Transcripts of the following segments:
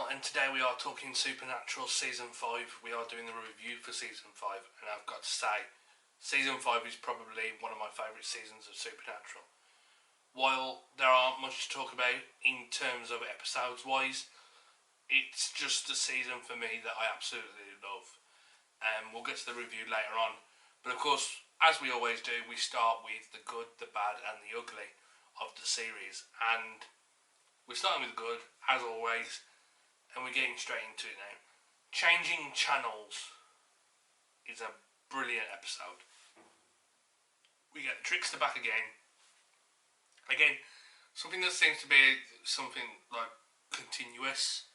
and today we are talking Supernatural Season 5. We are doing the review for Season 5, and I've got to say, Season 5 is probably one of my favourite seasons of Supernatural. While there aren't much to talk about in terms of episodes-wise, it's just a season for me that I absolutely love. We'll get to the review later on, but of course, as we always do, we start with the good, the bad, and the ugly of the series, and we're starting with the good, as always, and we're getting straight into it now. Changing Channels is a brilliant episode. We get Trickster back again. Again, something that seems to be something like continuous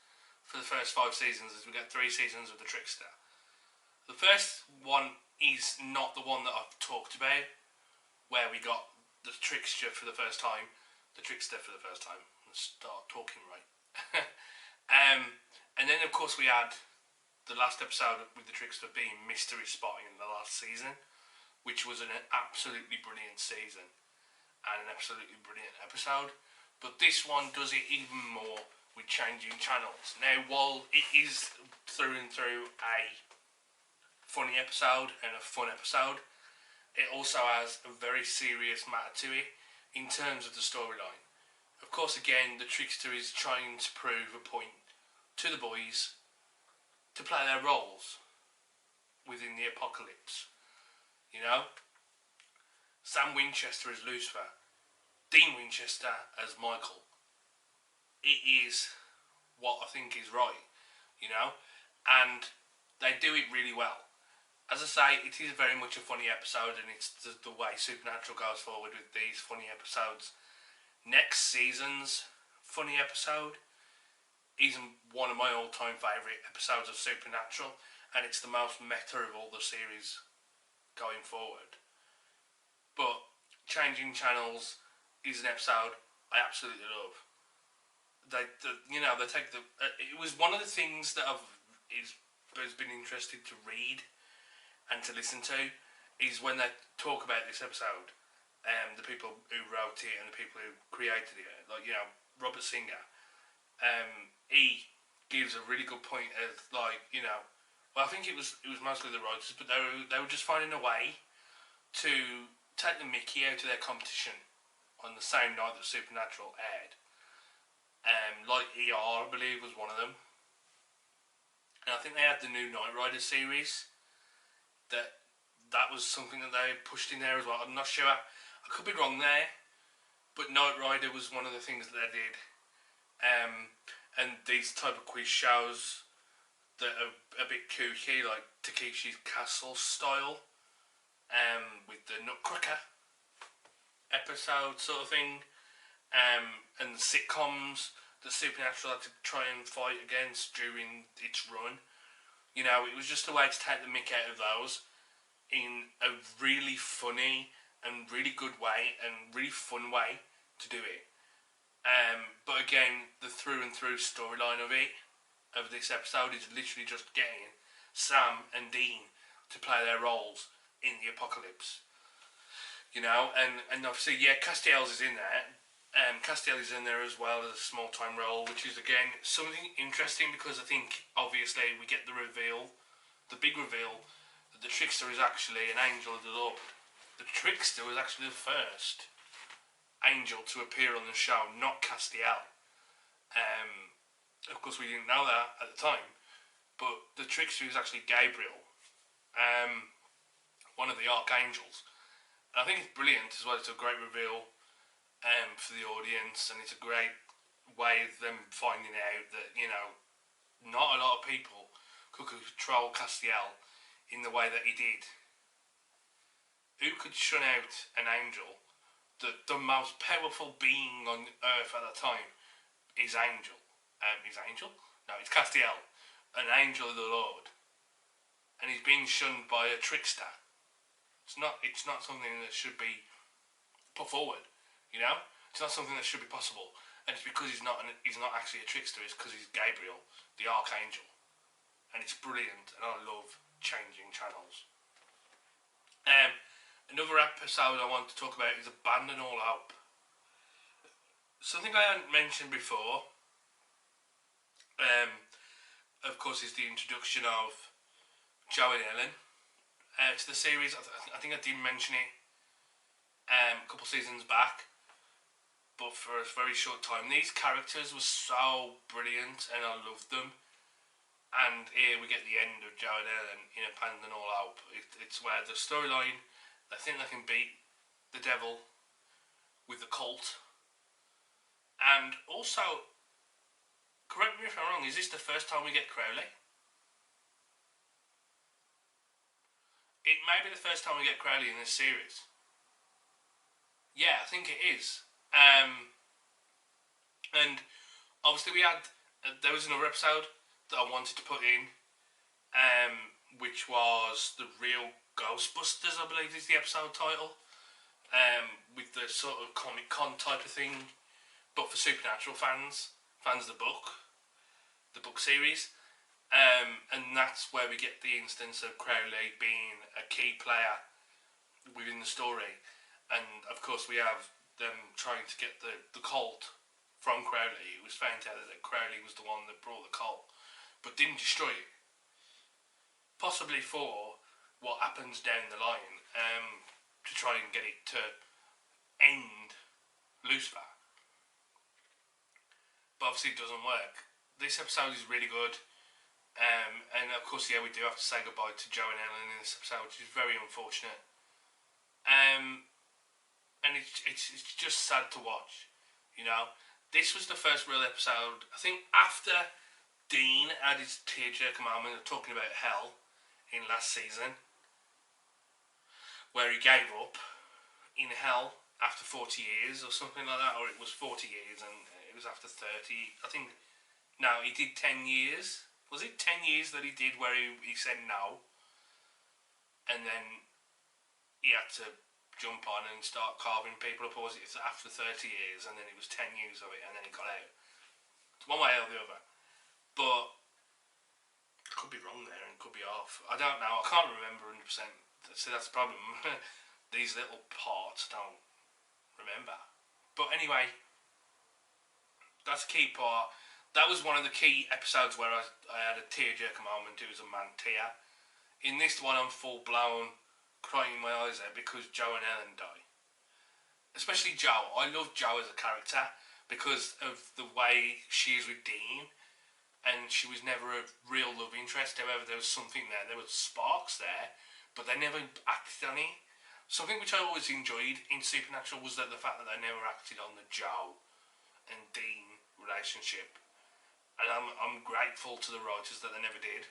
for the first 5 seasons, as we get 3 seasons of the Trickster. The first one is not the one that I've talked about, where we got the Trickster for the first time. Let's start talking right. And then of course we had the last episode with the Trickster being mystery spotting in the last season, which was an absolutely brilliant season and an absolutely brilliant episode. But this one does it even more with changing channels. Now, while it is through and through a funny episode and a fun episode, it also has a very serious matter to it in terms of the storyline. Of course, again, the Trickster is trying to prove a point to the boys to play their roles within the apocalypse. You know? Sam Winchester as Lucifer, Dean Winchester as Michael. It is what I think is right, you know? And they do it really well. As I say, it is very much a funny episode, and it's the way Supernatural goes forward with these funny episodes. Next season's funny episode is one of my all-time favourite episodes of Supernatural, and it's the most meta of all the series going forward. But Changing Channels is an episode I absolutely love. They take the. It was one of the things that has been interested to read and to listen to, is when they talk about this episode. The people who wrote it and the people who created it, like, you know, Robert Singer, he gives a really good point of, like, you know, well, I think it was mostly the writers, but they were just finding a way to take the mickey out of their competition on the same night that Supernatural aired. Like ER, I believe, was one of them, and I think they had the new Knight Rider series. That was something that they pushed in there as well. I'm not sure. I could be wrong there, but Knight Rider was one of the things that they did. And these type of quiz shows that are a bit kooky, like Takeshi's Castle style, with the Nutcracker episode sort of thing, and the sitcoms that Supernatural had to try and fight against during its run. You know, it was just a way to take the mick out of those in a really funny and really good way and really fun way to do it. But again, the through and through storyline of this episode is literally just getting Sam and Dean to play their roles in the apocalypse. You know, and obviously, yeah, Castiel's is in there. Castiel is in there as well as a small time role, which is again something interesting, because I think obviously we get the big reveal, that the Trickster is actually an angel of the Lord. The Trickster was actually the first angel to appear on the show, not Castiel. Of course, we didn't know that at the time, but the Trickster is actually Gabriel, one of the archangels. And I think it's brilliant as well. It's a great reveal for the audience, and it's a great way of them finding out that, you know, not a lot of people could control Castiel in the way that he did. Who could shun out an angel? The most powerful being on earth at that time is Angel. Is Angel? No, it's Castiel, an angel of the Lord, and he's being shunned by a trickster. It's not something that should be put forward. You know, it's not something that should be possible, and it's because he's not actually a trickster. It's because he's Gabriel, the archangel, and it's brilliant. And I love Changing Channels. Another episode I want to talk about is Abandon All Hope. Something I hadn't mentioned before Of course, is the introduction of Joe and Ellen to the series. I think I did mention it a couple seasons back, but for a very short time. These characters were so brilliant, and I loved them. And here we get the end of Joe and Ellen in Abandon All Hope. It's where the storyline, they think they can beat the devil with the cult. And also, correct me if I'm wrong, is this the first time we get Crowley? It may be the first time we get Crowley in this series. Yeah, I think it is. And obviously there was another episode that I wanted to put in, which was The Real Ghostbusters, I believe is the episode title, with the sort of Comic Con type of thing, but for Supernatural fans of the book series, and that's where we get the instance of Crowley being a key player within the story, and of course we have them trying to get the cult from Crowley. It was found out that Crowley was the one that brought the cult, but didn't destroy it. Possibly for what happens down the line, to try and get it to end Lucifer. But obviously it doesn't work. This episode is really good. And of course, yeah, we do have to say goodbye to Joe and Ellen in this episode, which is very unfortunate. And it's just sad to watch, you know. This was the first real episode, I think, after Dean had his tearjerker moment of talking about hell in last season, where he gave up in hell after 40 years or something like that, or it was 40 years and it was after 30. I think, no, he did 10 years. Was it 10 years that he did where he said no? And then he had to jump on and start carving people up, or was it after 30 years and then it was 10 years of it and then he got out? It's one way or the other. But I could be wrong there and could be off. I don't know. I can't remember 100%. So that's the problem. These little parts don't remember. But anyway, that's a key part. That was one of the key episodes where I had a tearjerker moment. It was a man tear. In this one, I'm full blown crying my eyes out because Joe and Ellen die. Especially Joe. I love Joe as a character because of the way she is with Dean, and she was never a real love interest. However, there was something there. There were sparks there, but they never acted on it. Something which I always enjoyed in Supernatural was that the fact that they never acted on the Joe and Dean relationship. And I'm grateful to the writers that they never did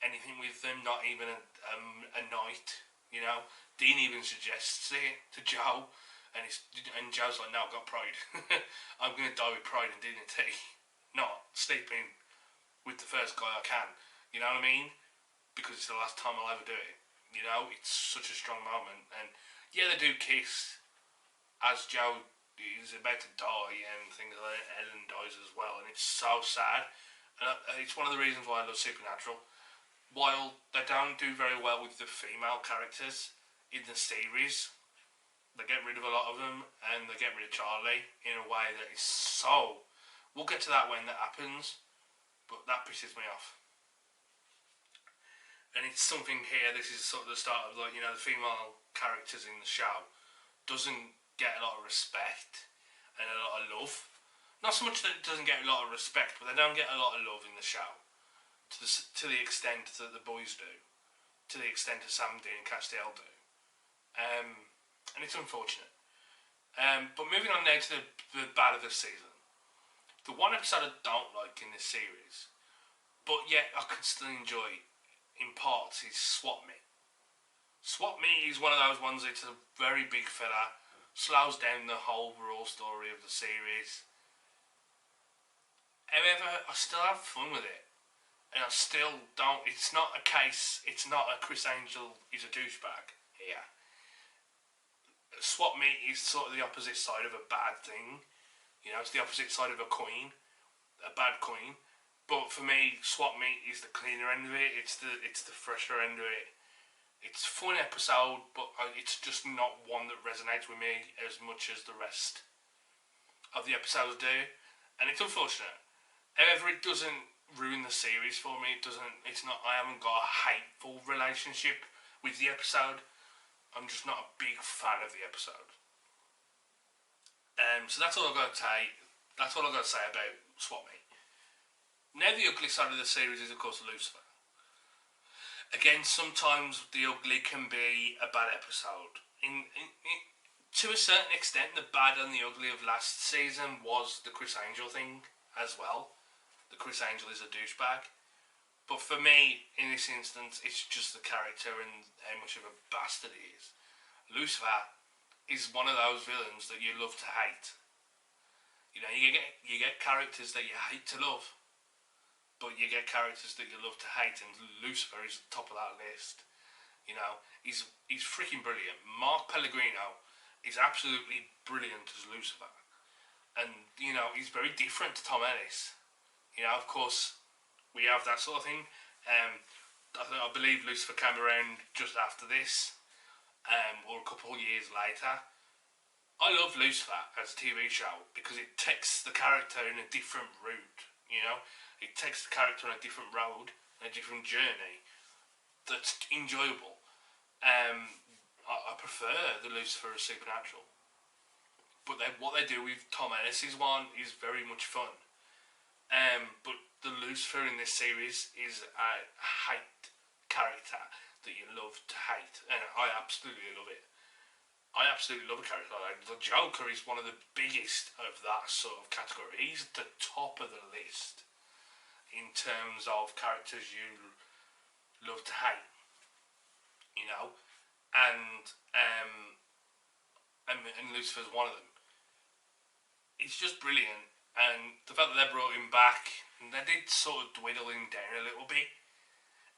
anything with them, not even a night. You know, Dean even suggests it to Joe, and Joe's like, "No, I've got pride. I'm going to die with pride and dignity, not sleeping with the first guy I can." You know what I mean? Because it's the last time I'll ever do it. You know, it's such a strong moment, and yeah, they do kiss as Joe is about to die, and things like that. Ellen dies as well, and it's so sad. And it's one of the reasons why I love Supernatural. While they don't do very well with the female characters in the series, they get rid of a lot of them, and they get rid of Charlie in a way that is so... We'll get to that when that happens, but that pisses me off. And it's something here, this is sort of the start of, like, you know, the female characters in the show doesn't get a lot of respect and a lot of love. Not so much that it doesn't get a lot of respect, but they don't get a lot of love in the show. To the extent that the boys do, to the extent that Sam, Dean and Castiel do, and it's unfortunate. But moving on now to the bad of the season, the one episode I don't like in this series, but yet I can still enjoy in parts, is Swap Meet. Swap Meet is one of those ones that's a very big fella, slows down the whole overall story of the series. However, I still have fun with it. And I still don't, it's not a Chris Angel is a douchebag here. Swap Meet is sort of the opposite side of a bad thing. You know, it's the opposite side of a coin, a bad coin. But for me, Swap Meet is the cleaner end of it, it's the fresher end of it. It's a fun episode, but it's just not one that resonates with me as much as the rest of the episodes do. And it's unfortunate. However, it doesn't ruin the series for me. It doesn't. It's not. I haven't got a hateful relationship with the episode. I'm just not a big fan of the episode. So that's all I've got to say. That's all I've got to say about Swap Me. Now the ugly side of the series is of course Lucifer. Again, sometimes the ugly can be a bad episode. To a certain extent, the bad and the ugly of last season was the Chris Angel thing as well. The Chris Angel is a douchebag. But for me, in this instance, it's just the character and how much of a bastard he is. Lucifer is one of those villains that you love to hate. You know, you get characters that you hate to love, but you get characters that you love to hate, and Lucifer is at the top of that list. You know, he's freaking brilliant. Mark Pellegrino is absolutely brilliant as Lucifer, and you know he's very different to Tom Ellis. You know, of course, we have that sort of thing. I believe Lucifer came around just after this, or a couple of years later. I love Lucifer as a TV show because it takes the character in a different route. You know, it takes the character on a different road, a different journey that's enjoyable. I prefer the Lucifer as Supernatural, but what they do with Tom Ellis's one is very much fun. But the Lucifer in this series is a hate character that you love to hate, and I absolutely love it. I absolutely love a character like that. The Joker is one of the biggest of that sort of category. He's at the top of the list in terms of characters you love to hate, you know, and Lucifer's one of them. It's just brilliant, and the fact that they brought him back, and they did sort of dwindle him down a little bit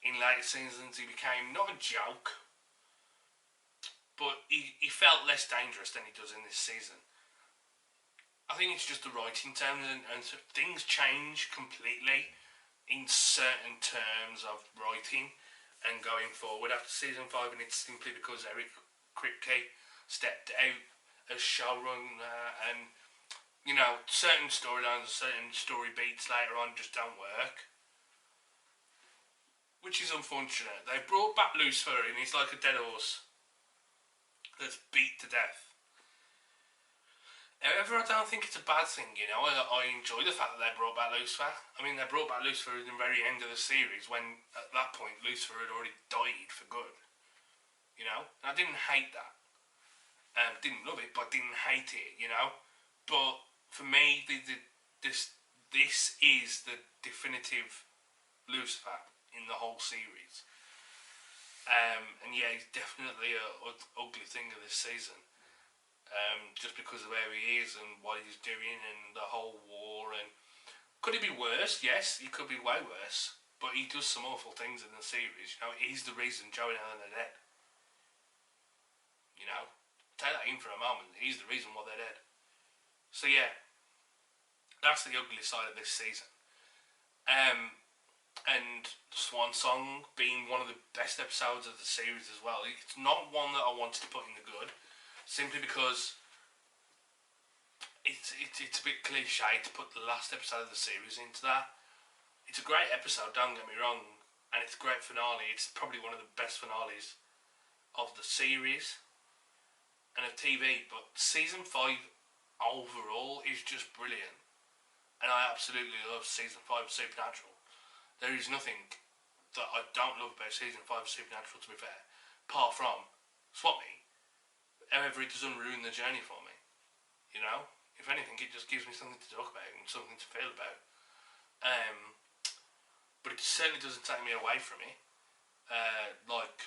in later seasons. He became not a joke, but he felt less dangerous than he does in this season. I think it's just the writing terms, and things change completely in certain terms of writing and going forward after season 5, and it's simply because Eric Kripke stepped out as showrunner, and you know, certain storylines, certain story beats later on just don't work, which is unfortunate. They brought back Lucifer, and he's like a dead horse that's beat to death. However, I don't think it's a bad thing, you know. I enjoy the fact that they brought back Lucifer. I mean, they brought back Lucifer at the very end of the series when, at that point, Lucifer had already died for good. You know? And I didn't hate that. Didn't love it, but didn't hate it, you know? But for me, this is the definitive Lucifer in the whole series. And yeah, he's definitely a ugly thing of this season. Just because of where he is and what he's doing and the whole war. And could it be worse? Yes, he could be way worse. But he does some awful things in the series. You know, he's the reason Joe and Helen are dead. You know, take that in for a moment. He's the reason why they're dead. So yeah, that's the ugly side of this season. And Swan Song being one of the best episodes of the series as well. It's not one that I wanted to put in the good, simply because it's a bit cliche to put the last episode of the series into that. It's a great episode, don't get me wrong, and it's a great finale. It's probably one of the best finales of the series and of TV, but season 5 overall is just brilliant, and I absolutely love season 5 of Supernatural. There is nothing that I don't love about season 5 of Supernatural, to be fair, apart from Swap Me. However, it doesn't ruin the journey for me, you know? If anything, it just gives me something to talk about and something to feel about. But it certainly doesn't take me away from it. Like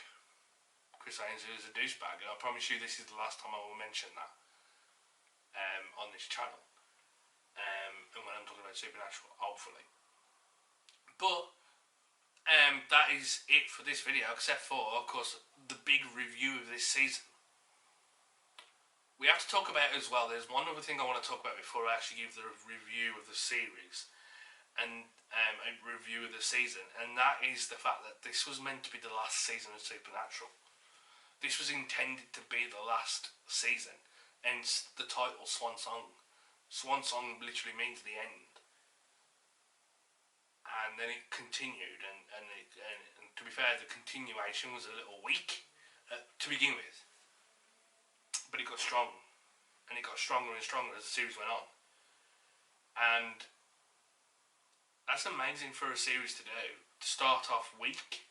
Chris Angel is a douchebag, and I promise you this is the last time I will mention that on this channel. And when I'm talking about Supernatural, hopefully. But that is it for this video, except for, of course, the big review of this season. We have to talk about as well, there's one other thing I want to talk about before I actually give the review of the series and a review of the season, and that is the fact that this was meant to be the last season of Supernatural. This was intended to be the last season, hence the title Swan Song. Swan Song literally means the end. and then it continued, and to be fair, the continuation was a little weak to begin with, but it got strong, and it got stronger and stronger as the series went on, and that's amazing for a series to do, to start off weak,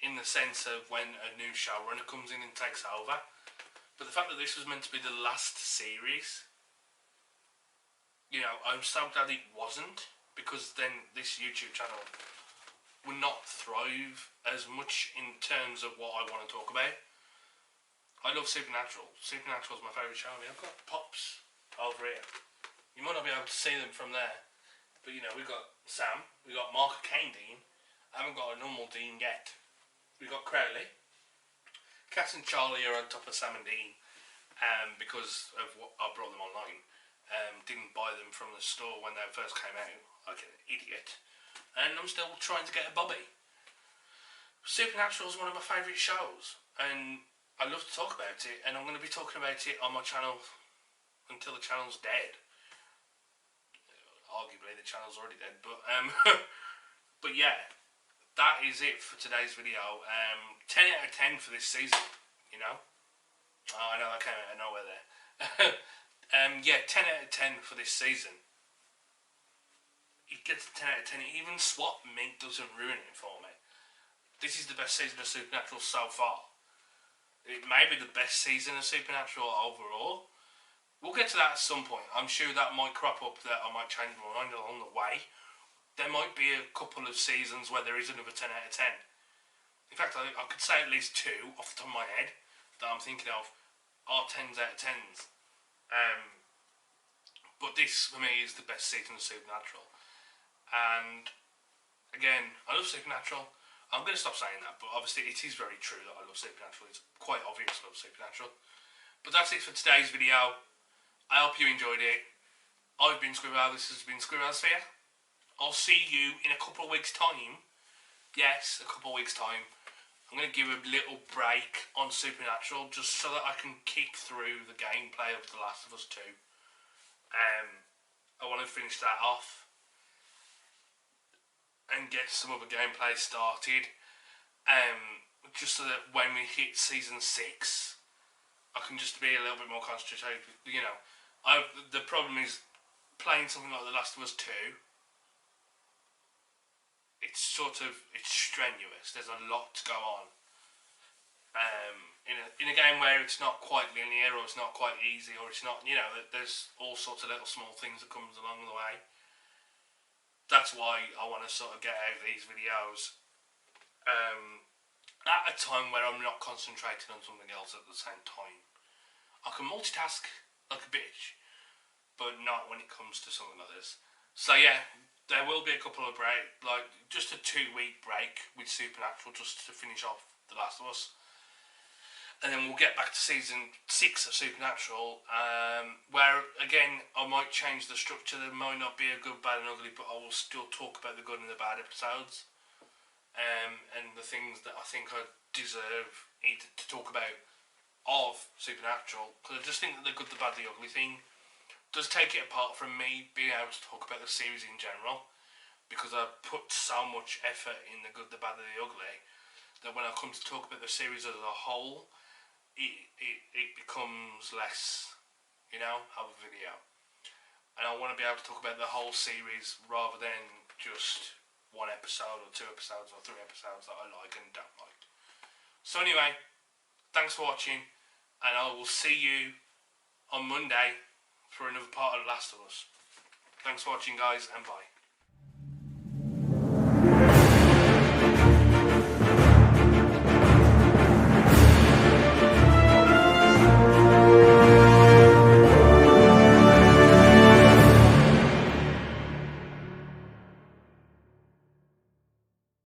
in the sense of when a new showrunner comes in and takes over, but the fact that this was meant to be the last series, you know, I'm so glad it wasn't, because then this YouTube channel would not thrive as much in terms of what I want to talk about. I love Supernatural. Supernatural is my favourite show. I mean, I've got Pops over here. You might not be able to see them from there, but you know, we've got Sam, we've got Mark Kane Dean. I haven't got a normal Dean yet. We've got Crowley. Kat and Charlie are on top of Sam and Dean, because of what I brought them online. Didn't buy them from the store when they first came out, like an idiot. And I'm still trying to get a Bobby. Supernatural is one of my favourite shows, and I love to talk about it, and I'm going to be talking about it on my channel until the channel's dead. Arguably the channel's already dead, but but yeah, that is it for today's video. 10 out of 10 for this season, you know. Oh, I know that came out of nowhere there. Yeah, 10 out of 10 for this season. It gets a 10 out of 10. Even Swap Meat doesn't ruin it for me. This is the best season of Supernatural so far. It may be the best season of Supernatural overall. We'll get to that at some point. I'm sure that might crop up, that I might change my mind along the way. There might be a couple of seasons where there is another 10 out of 10. In fact, I could say at least 2 off the top of my head that I'm thinking of are 10s out of 10s. But this, for me, is the best season of Supernatural. And, again, I love Supernatural. I'm going to stop saying that, but obviously it is very true that I love Supernatural. It's quite obvious I love Supernatural. But that's it for today's video. I hope you enjoyed it. I've been Scribble, this has been Scribblesphere. I'll see you in a couple of weeks' time. Yes, a couple of weeks' time. I'm going to give a little break on Supernatural just so that I can kick through the gameplay of The Last of Us 2. I want to finish that off and get some other gameplay started. Just so that when we hit Season 6, I can just be a little bit more concentrated. You know, the problem is playing something like The Last of Us 2. It's strenuous. There's a lot to go on. In a game where it's not quite linear, or it's not quite easy, or it's not, you know, there's all sorts of little small things that comes along the way. That's why I want to sort of get out these videos at a time where I'm not concentrating on something else at the same time. I can multitask like a bitch, but not when it comes to something like this. So yeah, there will be a couple of like just a 2-week break with Supernatural just to finish off The Last of Us. And then we'll get back to Season 6 of Supernatural, where, again, I might change the structure. There might not be a good, bad and ugly, but I will still talk about the good and the bad episodes. And the things that I think I deserve to talk about of Supernatural. Because I just think that the good, the bad, the ugly thing does take it apart from me being able to talk about the series in general. Because I put so much effort in the good, the bad and the ugly, that when I come to talk about the series as a whole, it becomes less, you know, of a video. And I want to be able to talk about the whole series rather than just 1 episode or 2 episodes or 3 episodes that I like and don't like. So anyway, thanks for watching, and I will see you on Monday for another part of The Last of Us. Thanks for watching, guys, and bye.